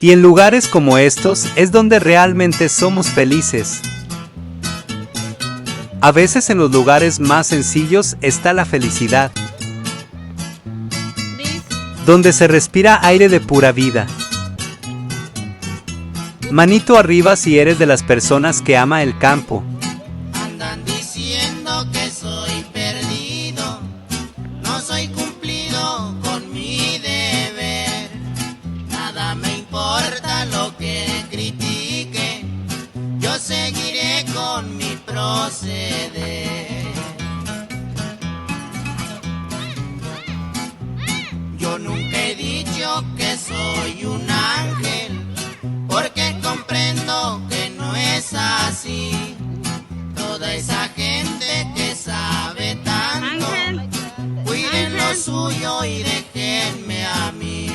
Y en lugares como estos es donde realmente somos felices. A veces en los lugares más sencillos está la felicidad, donde se respira aire de pura vida. Manito arriba si eres de las personas que ama el campo. Andan diciendo que soy perdido, no soy cumplido con mi deber. Nada me importa lo que critique, yo seguiré con mi proceder. Yo nunca he dicho que soy un ángel, porque comprendo que no es así. Toda esa gente que sabe tanto, cuiden lo suyo y déjenme a mí.